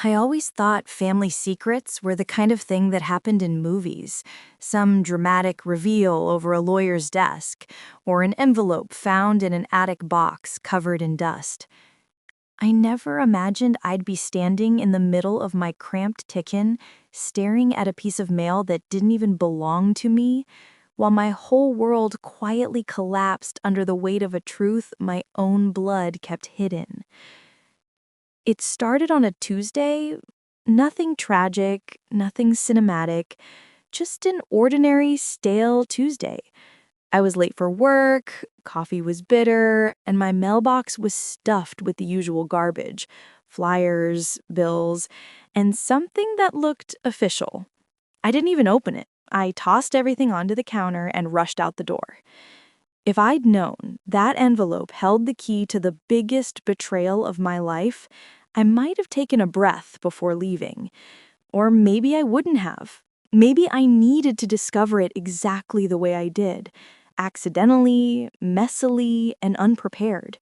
I always thought family secrets were the kind of thing that happened in movies, some dramatic reveal over a lawyer's desk, or an envelope found in an attic box covered in dust. I never imagined I'd be standing in the middle of my cramped kitchen, staring at a piece of mail that didn't even belong to me, while my whole world quietly collapsed under the weight of a truth my own blood kept hidden. It started on a Tuesday, nothing tragic, nothing cinematic, just an ordinary, stale Tuesday. I was late for work, coffee was bitter, and my mailbox was stuffed with the usual garbage, flyers, bills, and something that looked official. I didn't even open it. I tossed everything onto the counter and rushed out the door. If I'd known that envelope held the key to the biggest betrayal of my life, I might have taken a breath before leaving. Or maybe I wouldn't have. Maybe I needed to discover it exactly the way I did, accidentally, messily, and unprepared.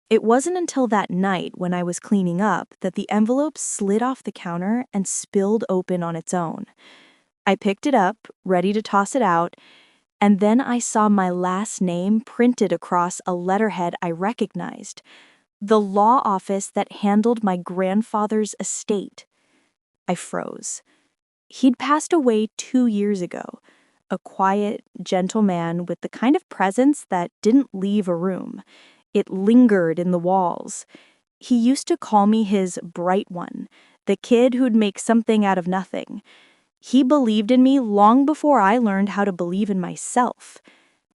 It wasn't until that night when I was cleaning up that the envelope slid off the counter and spilled open on its own. I picked it up, ready to toss it out, and then I saw my last name printed across a letterhead I recognized, the law office that handled my grandfather's estate. I froze. He'd passed away 2 years ago, a quiet, gentle man with the kind of presence that didn't leave a room. It lingered in the walls. He used to call me his bright one, the kid who'd make something out of nothing. He believed in me long before I learned how to believe in myself.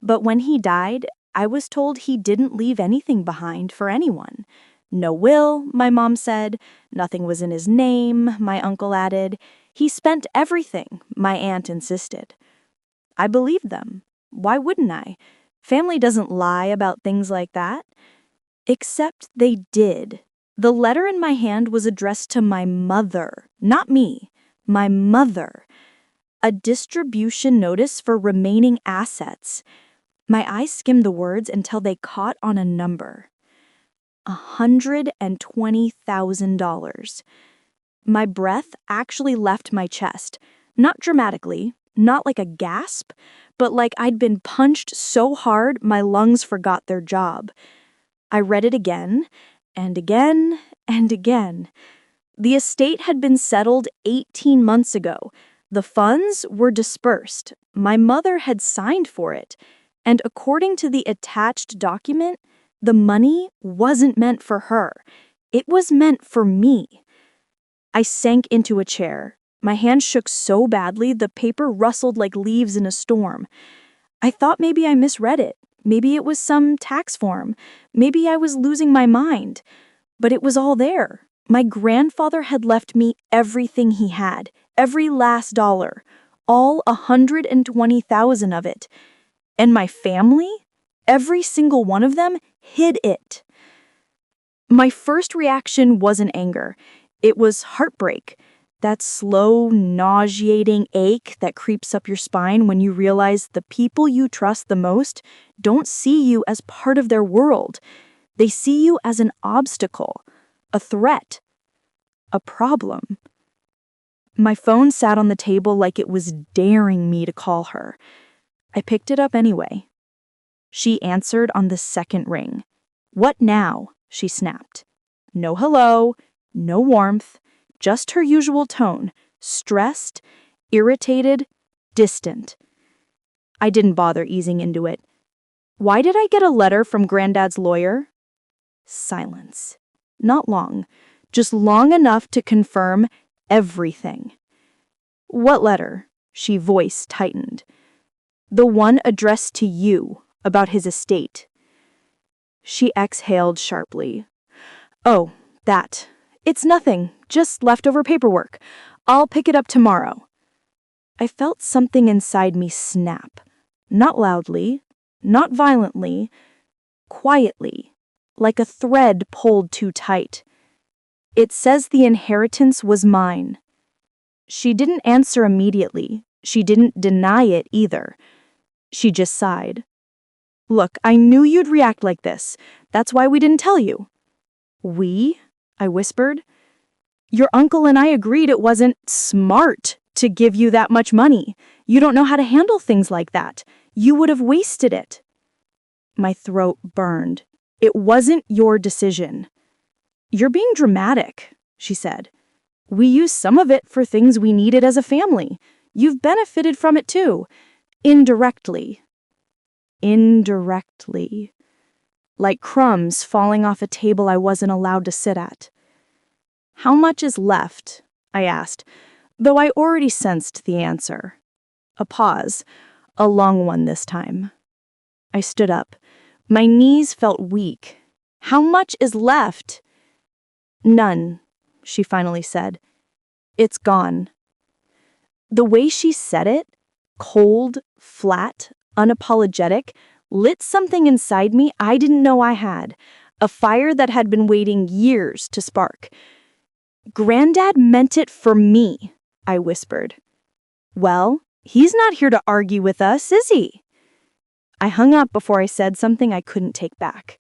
But when he died, I was told he didn't leave anything behind for anyone. No will, my mom said. Nothing was in his name, my uncle added. He spent everything, my aunt insisted. I believed them. Why wouldn't I? Family doesn't lie about things like that. Except they did. The letter in my hand was addressed to my mother, not me. My mother. A distribution notice for remaining assets. My eyes skimmed the words until they caught on a number. $120,000. My breath actually left my chest. Not dramatically, not like a gasp, but like I'd been punched so hard my lungs forgot their job. I read it again, and again, and again. The estate had been settled 18 months ago. The funds were dispersed. My mother had signed for it. And according to the attached document, the money wasn't meant for her. It was meant for me. I sank into a chair. My hand shook so badly the paper rustled like leaves in a storm. I thought maybe I misread it. Maybe it was some tax form. Maybe I was losing my mind. But it was all there. My grandfather had left me everything he had, every last dollar, all 120,000 of it. And my family, every single one of them, hid it. My first reaction wasn't anger. It was heartbreak, that slow, nauseating ache that creeps up your spine when you realize the people you trust the most don't see you as part of their world. They see you as an obstacle, a threat, a problem. My phone sat on the table like it was daring me to call her. I picked it up anyway. She answered on the second ring. "What now?" she snapped. No hello, no warmth, just her usual tone, stressed, irritated, distant. I didn't bother easing into it. "Why did I get a letter from Granddad's lawyer?" Silence. Not long, just long enough to confirm everything. "What letter?" She voice tightened. "The one addressed to you, about his estate." She exhaled sharply. "Oh, that. It's nothing, just leftover paperwork. I'll pick it up tomorrow." I felt something inside me snap. Not loudly, not violently, quietly, like a thread pulled too tight. "It says the inheritance was mine." She didn't answer immediately. She didn't deny it either. She just sighed. "Look, I knew you'd react like this. That's why we didn't tell you." "We?" I whispered. Your uncle and I agreed it wasn't smart to give you that much money. You don't know how to handle things like that. You would have wasted it." My throat burned. "It wasn't your decision." "You're being dramatic," she said. "We used some of it for things we needed as a family. You've benefited from it too. Indirectly." Indirectly. Like crumbs falling off a table I wasn't allowed to sit at. "How much is left?" I asked, though I already sensed the answer. A pause, a long one this time. I stood up. My knees felt weak. "How much is left?" "None," she finally said. "It's gone." The way she said it, cold, flat, unapologetic, lit something inside me I didn't know I had, a fire that had been waiting years to spark. "Granddad meant it for me," I whispered. "Well, he's not here to argue with us, is he?" I hung up before I said something I couldn't take back.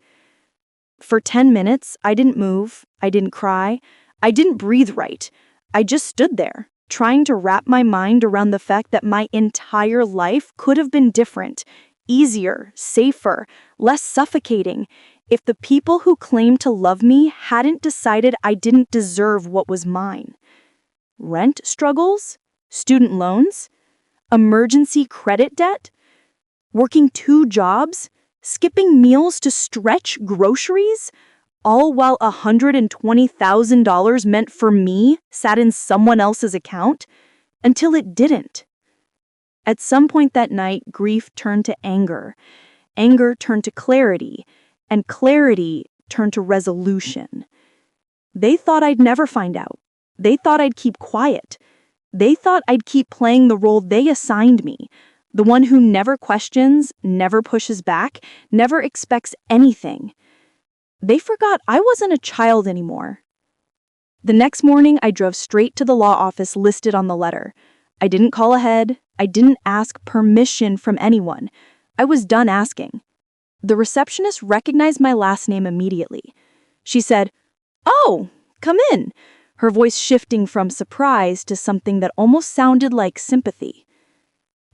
For 10 minutes, I didn't move, I didn't cry, I didn't breathe right. I just stood there, trying to wrap my mind around the fact that my entire life could have been different, easier, safer, less suffocating, if the people who claimed to love me hadn't decided I didn't deserve what was mine. Rent struggles? Student loans? Emergency credit debt? Working 2 jobs? Skipping meals to stretch groceries? All while $120,000 meant for me sat in someone else's account? Until it didn't. At some point that night, grief turned to anger. Anger turned to clarity. And clarity turned to resolution. They thought I'd never find out. They thought I'd keep quiet. They thought I'd keep playing the role they assigned me, the one who never questions, never pushes back, never expects anything. They forgot I wasn't a child anymore. The next morning, I drove straight to the law office listed on the letter. I didn't call ahead. I didn't ask permission from anyone. I was done asking. The receptionist recognized my last name immediately. She said, "Oh, come in," her voice shifting from surprise to something that almost sounded like sympathy.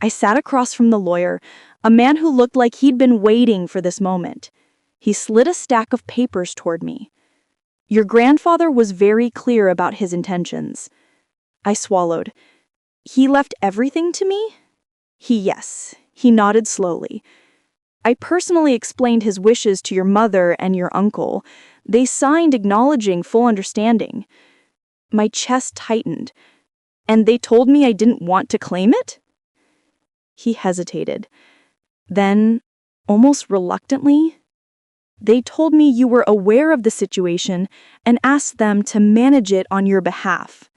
I sat across from the lawyer, a man who looked like he'd been waiting for this moment. He slid a stack of papers toward me. "Your grandfather was very clear about his intentions." I swallowed. "He left everything to me?" Yes. He nodded slowly. "I personally explained his wishes to your mother and your uncle. They signed acknowledging full understanding." My chest tightened. "And they told me I didn't want to claim it?" He hesitated. Then, almost reluctantly, "They told me you were aware of the situation and asked them to manage it on your behalf."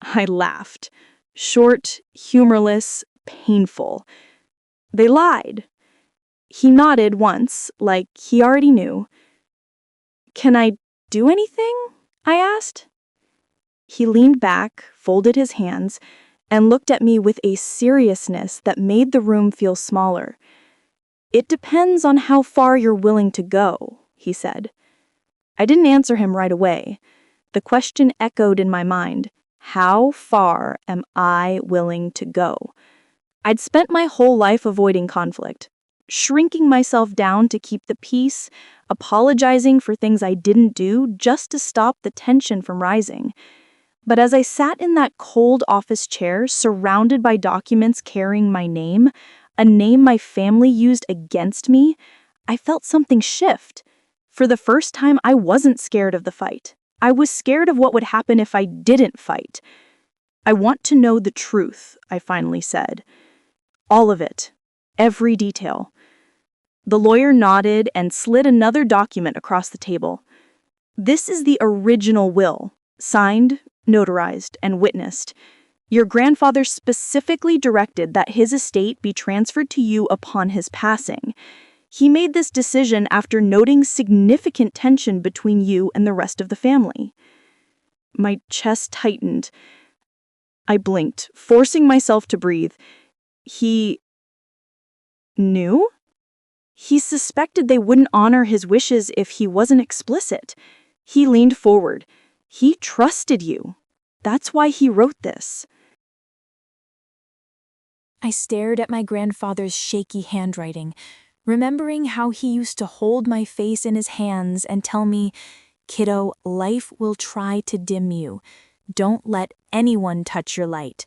I laughed. Short, humorless, painful. "They lied." He nodded once, like he already knew. "Can I do anything?" I asked. He leaned back, folded his hands, and looked at me with a seriousness that made the room feel smaller. "It depends on how far you're willing to go," he said. I didn't answer him right away. The question echoed in my mind. How far am I willing to go? I'd spent my whole life avoiding conflict, shrinking myself down to keep the peace, apologizing for things I didn't do just to stop the tension from rising. But as I sat in that cold office chair, surrounded by documents carrying my name, a name my family used against me, I felt something shift. For the first time, I wasn't scared of the fight. I was scared of what would happen if I didn't fight. "I want to know the truth," I finally said. "All of it. Every detail." The lawyer nodded and slid another document across the table. "This is the original will, signed, notarized, and witnessed. Your grandfather specifically directed that his estate be transferred to you upon his passing. He made this decision after noting significant tension between you and the rest of the family." My chest tightened. I blinked, forcing myself to breathe. "He knew?" "He suspected they wouldn't honor his wishes if he wasn't explicit." He leaned forward. He trusted you. That's why he wrote this. I stared at my grandfather's shaky handwriting, remembering how he used to hold my face in his hands and tell me, "Kiddo, life will try to dim you. Don't let anyone touch your light."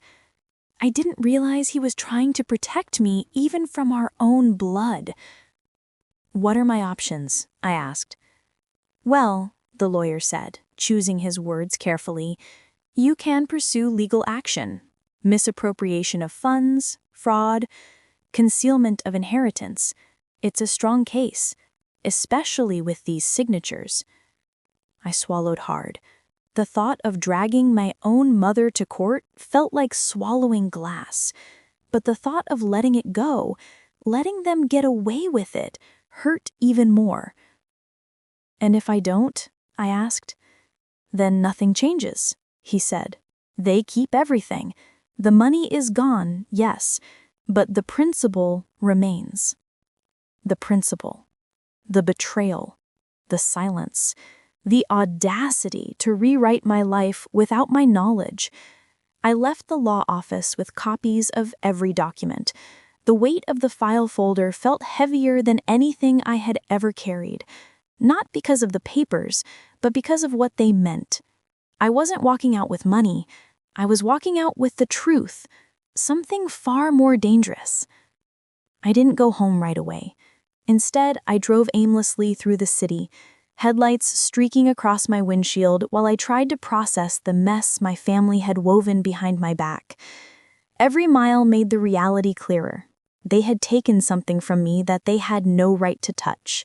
I didn't realize he was trying to protect me even from our own blood. "What are my options?" I asked. "Well," the lawyer said, choosing his words carefully, "you can pursue legal action, misappropriation of funds, fraud, concealment of inheritance. It's a strong case, especially with these signatures." I swallowed hard. The thought of dragging my own mother to court felt like swallowing glass. But the thought of letting it go, letting them get away with it, hurt even more. "And if I don't?" I asked. "Then nothing changes," he said. "They keep everything. The money is gone, yes, but the principle remains." The principle, the betrayal, the silence, the audacity to rewrite my life without my knowledge. I left the law office with copies of every document. The weight of the file folder felt heavier than anything I had ever carried, not because of the papers, but because of what they meant. I wasn't walking out with money. I was walking out with the truth, something far more dangerous. I didn't go home right away. Instead, I drove aimlessly through the city, headlights streaking across my windshield while I tried to process the mess my family had woven behind my back. Every mile made the reality clearer. They had taken something from me that they had no right to touch.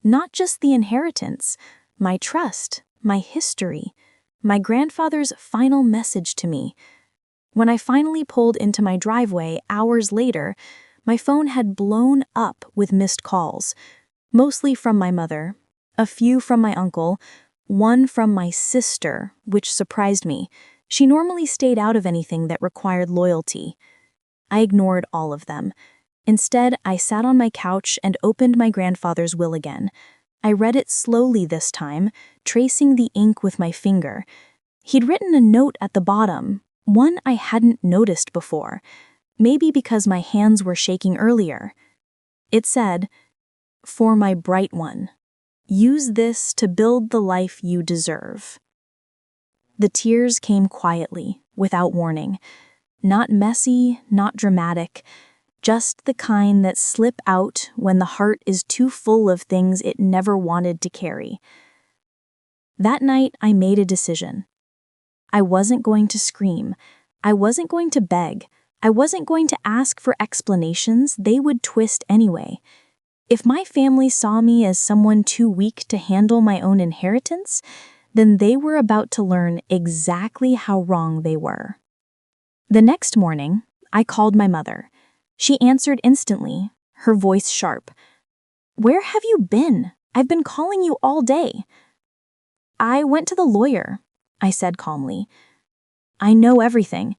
Not just the inheritance, my trust, my history, my grandfather's final message to me. When I finally pulled into my driveway hours later, my phone had blown up with missed calls, mostly from my mother, a few from my uncle, one from my sister, which surprised me. She normally stayed out of anything that required loyalty. I ignored all of them. Instead, I sat on my couch and opened my grandfather's will again. I read it slowly this time, tracing the ink with my finger. He'd written a note at the bottom, one I hadn't noticed before, maybe because my hands were shaking earlier. It said, "For my bright one, use this to build the life you deserve." The tears came quietly, without warning. Not messy, not dramatic, just the kind that slip out when the heart is too full of things it never wanted to carry. That night, I made a decision. I wasn't going to scream. I wasn't going to beg. I wasn't going to ask for explanations they would twist anyway. If my family saw me as someone too weak to handle my own inheritance, then they were about to learn exactly how wrong they were. The next morning, I called my mother. She answered instantly, her voice sharp. "Where have you been? I've been calling you all day." "I went to the lawyer," I said calmly. "I know everything."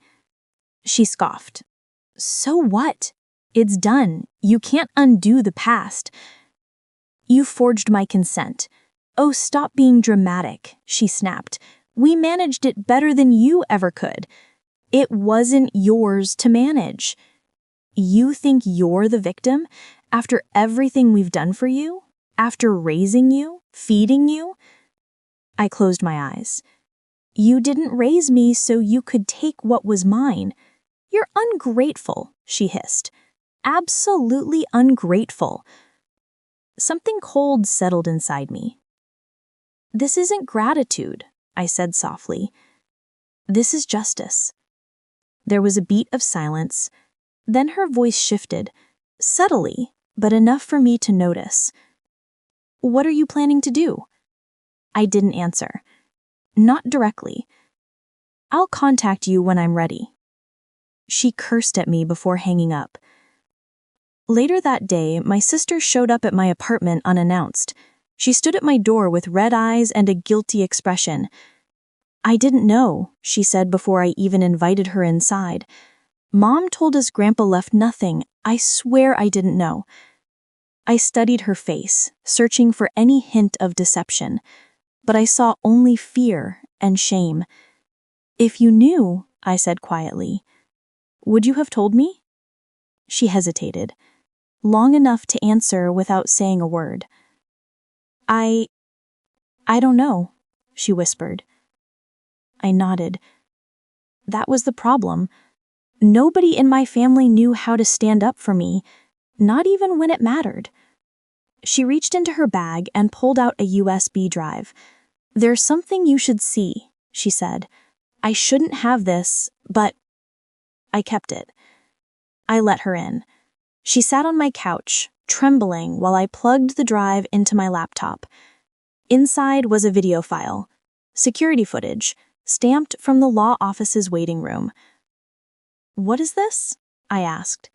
She scoffed. "So what? It's done. You can't undo the past." "You forged my consent." "Oh, stop being dramatic," she snapped. "We managed it better than you ever could." "It wasn't yours to manage." "You think you're the victim after everything we've done for you? After raising you? Feeding you?" I closed my eyes. "You didn't raise me so you could take what was mine." "You're ungrateful," she hissed. "Absolutely ungrateful." Something cold settled inside me. "This isn't gratitude," I said softly. "This is justice." There was a beat of silence. Then her voice shifted, subtly, but enough for me to notice. "What are you planning to do?" I didn't answer. Not directly. "I'll contact you when I'm ready." She cursed at me before hanging up. Later that day, my sister showed up at my apartment unannounced. She stood at my door with red eyes and a guilty expression. "I didn't know," she said before I even invited her inside. "Mom told us Grandpa left nothing. I swear I didn't know." I studied her face, searching for any hint of deception, but I saw only fear and shame. "If you knew," I said quietly, "would you have told me?" She hesitated, long enough to answer without saying a word. I don't know," she whispered. I nodded. That was the problem. Nobody in my family knew how to stand up for me, not even when it mattered. She reached into her bag and pulled out a USB drive. "There's something you should see," she said. "I shouldn't have this, but..." I kept it. I let her in. She sat on my couch, trembling while I plugged the drive into my laptop. Inside was a video file, security footage, stamped from the law office's waiting room. "What is this?" I asked.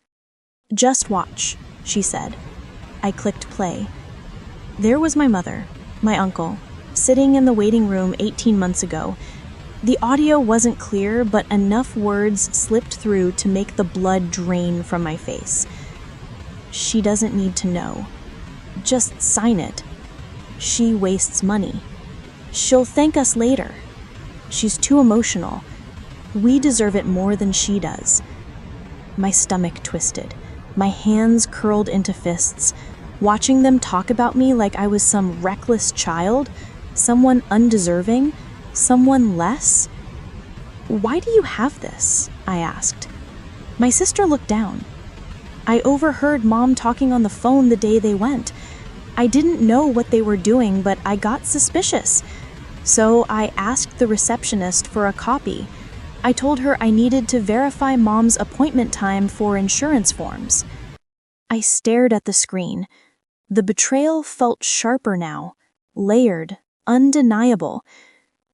"Just watch," she said. I clicked play. There was my mother, my uncle, sitting in the waiting room 18 months ago. The audio wasn't clear, but enough words slipped through to make the blood drain from my face. "She doesn't need to know. Just sign it. She wastes money. She'll thank us later. She's too emotional. We deserve it more than she does." My stomach twisted. My hands curled into fists, watching them talk about me like I was some reckless child, someone undeserving, someone less. "Why do you have this?" I asked. My sister looked down. "I overheard Mom talking on the phone the day they went. I didn't know what they were doing, but I got suspicious. So I asked the receptionist for a copy. I told her I needed to verify Mom's appointment time for insurance forms." I stared at the screen. The betrayal felt sharper now, layered, undeniable.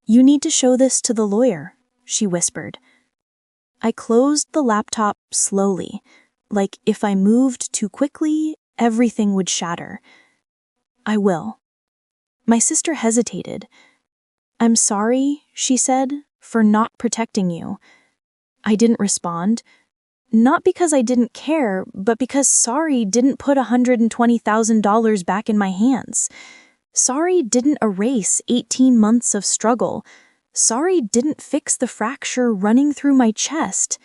"You need to show this to the lawyer," she whispered. I closed the laptop slowly, like if I moved too quickly, everything would shatter. "I will." My sister hesitated. "I'm sorry," she said, "for not protecting you." I didn't respond. Not because I didn't care, but because sorry didn't put $120,000 back in my hands. Sorry didn't erase 18 months of struggle. Sorry didn't fix the fracture running through my chest.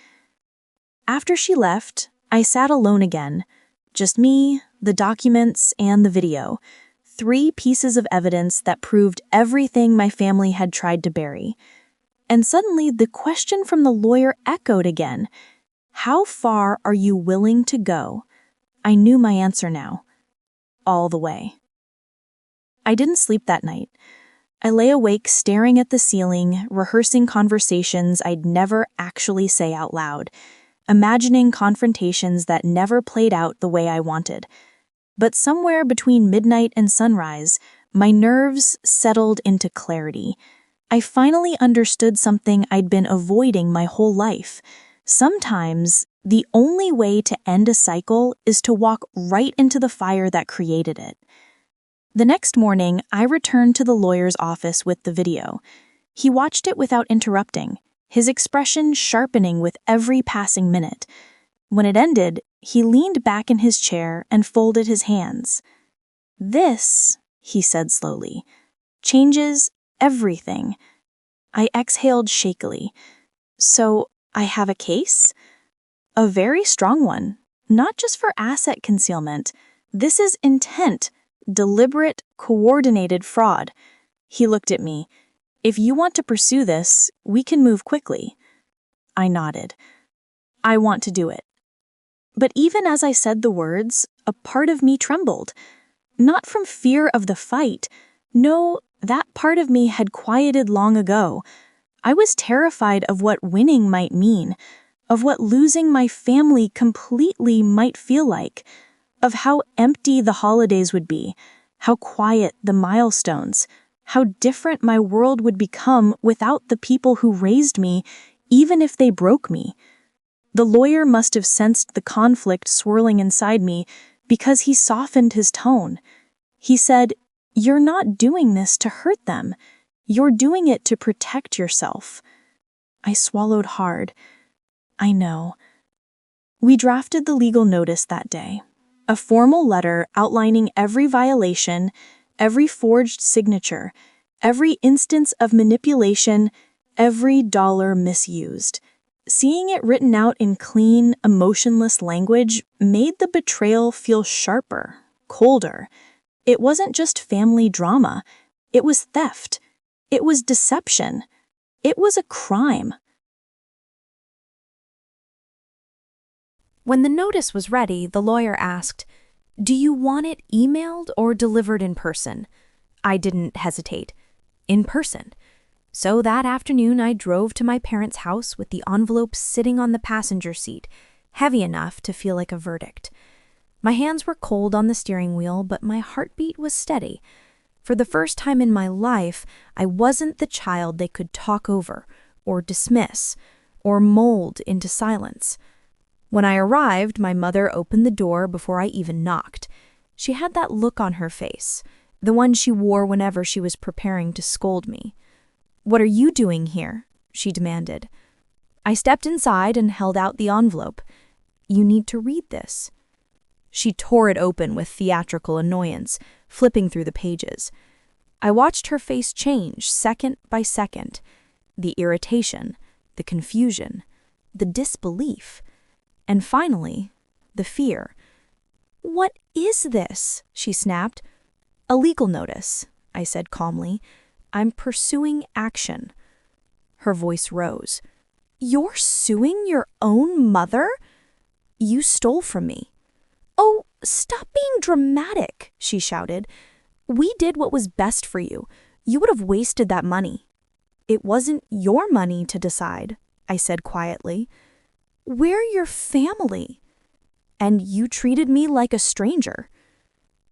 After she left, I sat alone again. Just me, the documents, and the video. 3 pieces of evidence that proved everything my family had tried to bury. And suddenly, the question from the lawyer echoed again. How far are you willing to go? I knew my answer now. All the way. I didn't sleep that night. I lay awake staring at the ceiling, rehearsing conversations I'd never actually say out loud, imagining confrontations that never played out the way I wanted. But somewhere between midnight and sunrise, my nerves settled into clarity. I finally understood something I'd been avoiding my whole life. Sometimes, the only way to end a cycle is to walk right into the fire that created it. The next morning, I returned to the lawyer's office with the video. He watched it without interrupting, his expression sharpening with every passing minute. When it ended, he leaned back in his chair and folded his hands. "This," he said slowly, "changes everything." I exhaled shakily. "So, I have a case?" "A very strong one, not just for asset concealment. This is intent, deliberate, coordinated fraud." He looked at me. "If you want to pursue this, we can move quickly." I nodded. "I want to do it." But even as I said the words, a part of me trembled. Not from fear of the fight. No, that part of me had quieted long ago. I was terrified of what winning might mean, of what losing my family completely might feel like, of how empty the holidays would be, how quiet the milestones, how different my world would become without the people who raised me, even if they broke me. The lawyer must have sensed the conflict swirling inside me because he softened his tone. He said, "You're not doing this to hurt them. You're doing it to protect yourself." I swallowed hard. I know. We drafted the legal notice that day, a formal letter outlining every violation, every forged signature, Every instance of manipulation, every dollar misused. Seeing it written out in clean, emotionless language made the betrayal feel sharper, colder. It wasn't just family drama. It was theft. It was deception. It was a crime. When the notice was ready, the lawyer asked, "Do you want it emailed or delivered in person?" I didn't hesitate. In person. So that afternoon, I drove to my parents' house with the envelope sitting on the passenger seat, heavy enough to feel like a verdict. My hands were cold on the steering wheel, but my heartbeat was steady. For the first time in my life, I wasn't the child they could talk over, or dismiss, or mold into silence. When I arrived, my mother opened the door before I even knocked. She had that look on her face, the one she wore whenever she was preparing to scold me. "What are you doing here?" she demanded. I stepped inside and held out the envelope. "You need to read this." She tore it open with theatrical annoyance, flipping through the pages. I watched her face change second by second. The irritation, the confusion, the disbelief, and finally, the fear. "What is this?" she snapped. "A legal notice," I said calmly. "I'm pursuing action." Her voice rose. "You're suing your own mother? You stole from me." "Oh, stop being dramatic," she shouted. "We did what was best for you. You would have wasted that money." "It wasn't your money to decide," I said quietly. "We're your family." "And you treated me like a stranger."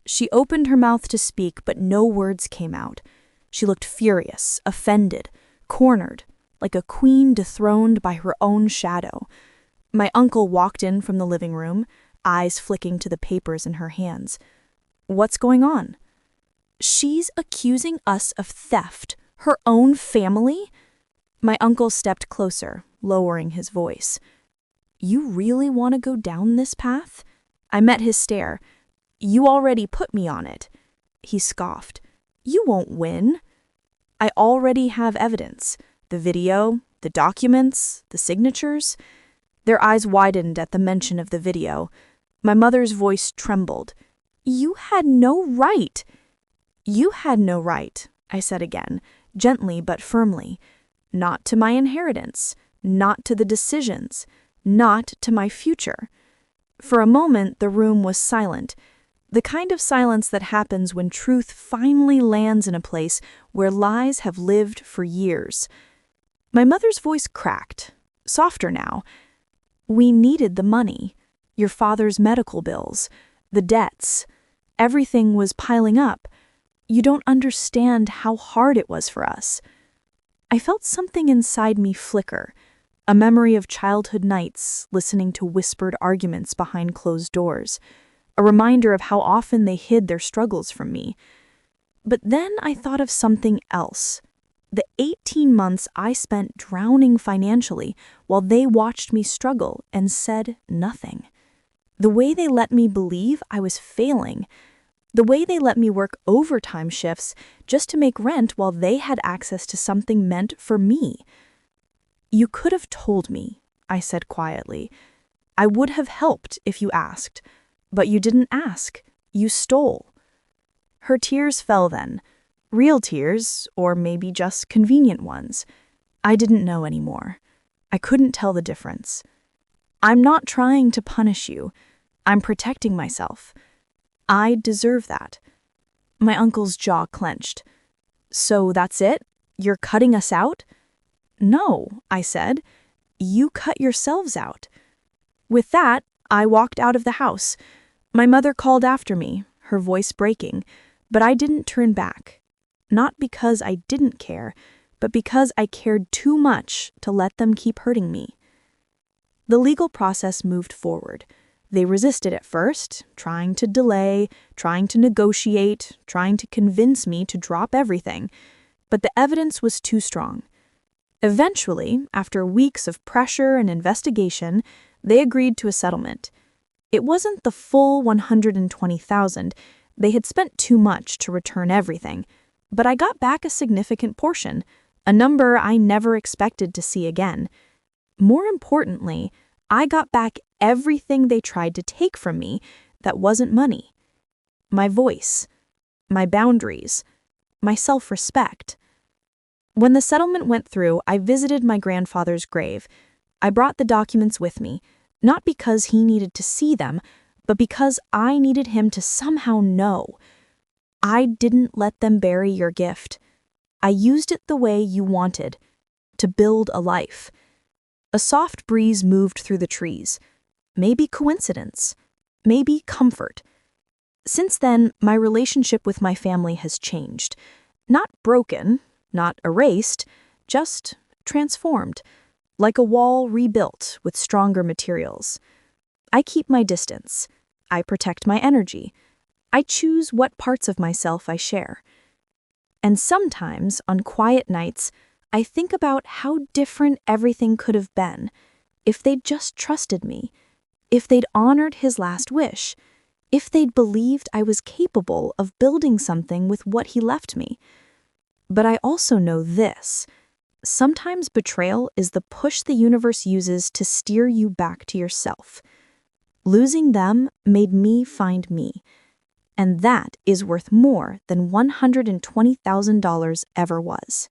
She opened her mouth to speak, but no words came out. She looked furious, offended, cornered, like a queen dethroned by her own shadow. My uncle walked in from the living room, eyes flicking to the papers in her hands. "What's going on?" "She's accusing us of theft. Her own family?" My uncle stepped closer, lowering his voice. "You really want to go down this path?" I met his stare. "You already put me on it." He scoffed. "You won't win." "I already have evidence. The video, the documents, the signatures." Their eyes widened at the mention of the video. My mother's voice trembled. "You had no right." "You had no right," I said again, gently but firmly. "Not to my inheritance, not to the decisions, not to my future." For a moment, the room was silent. The kind of silence that happens when truth finally lands in a place where lies have lived for years. My mother's voice cracked, softer now. "We needed the money. Your father's medical bills, the debts. Everything was piling up. You don't understand how hard it was for us." I felt something inside me flicker, a memory of childhood nights listening to whispered arguments behind closed doors, a reminder of how often they hid their struggles from me. But then I thought of something else. The 18 months I spent drowning financially while they watched me struggle and said nothing. The way they let me believe I was failing. The way they let me work overtime shifts just to make rent while they had access to something meant for me. "You could have told me," I said quietly. "I would have helped if you asked. But you didn't ask. You stole." Her tears fell then. Real tears, or maybe just convenient ones. I didn't know anymore. I couldn't tell the difference. "I'm not trying to punish you. I'm protecting myself. I deserve that." My uncle's jaw clenched. "So that's it? You're cutting us out?" "No," I said. "You cut yourselves out." With that, I walked out of the house. My mother called after me, her voice breaking, but I didn't turn back. Not because I didn't care, but because I cared too much to let them keep hurting me. The legal process moved forward. They resisted at first, trying to delay, trying to negotiate, trying to convince me to drop everything. But the evidence was too strong. Eventually, after weeks of pressure and investigation, they agreed to a settlement. It wasn't the full $120,000. They had spent too much to return everything. But I got back a significant portion, a number I never expected to see again. More importantly, I got back everything they tried to take from me that wasn't money. My voice, my boundaries, my self-respect. When the settlement went through, I visited my grandfather's grave. I brought the documents with me, not because he needed to see them, but because I needed him to somehow know. I didn't let them bury your gift. I used it the way you wanted, to build a life. A soft breeze moved through the trees. Maybe coincidence, maybe comfort. Since then, my relationship with my family has changed. Not broken, not erased, just transformed, like a wall rebuilt with stronger materials. I keep my distance. I protect my energy. I choose what parts of myself I share. And sometimes, on quiet nights, I think about how different everything could have been if they'd just trusted me, if they'd honored his last wish, if they'd believed I was capable of building something with what he left me. But I also know this. Sometimes betrayal is the push the universe uses to steer you back to yourself. Losing them made me find me. And that is worth more than $120,000 ever was.